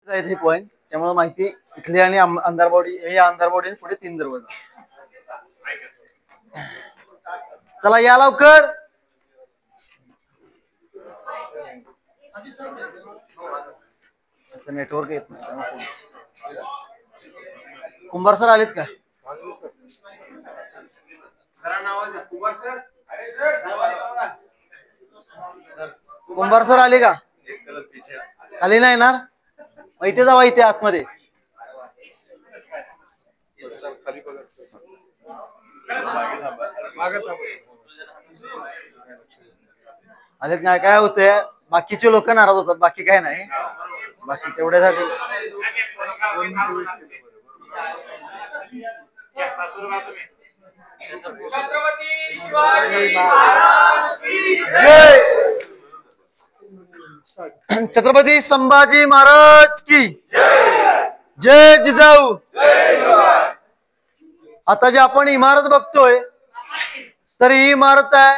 आहेत हे पॉइंट, त्यामुळे माहिती इथली आणि अंधारबॉडी हे अंधारबॉडी पुढे 3 दरवाजा. चला या लवकर. नेटवर्क येत नाही. कुंभार सर आलेत का? कुंभार सर आले का? खाली नाही येणार. इथे जावा, इथे आतमध्ये. आलेत नाही. काय होते, बाकीचे लोक नाराज होतात, बाकी काय नाही. बाकी तेवढ्यासाठी छत्रपती संभाजी महाराज की जय. जिजाऊ. आता जे आपण इमारत बघतोय, तर ही इमारत आहे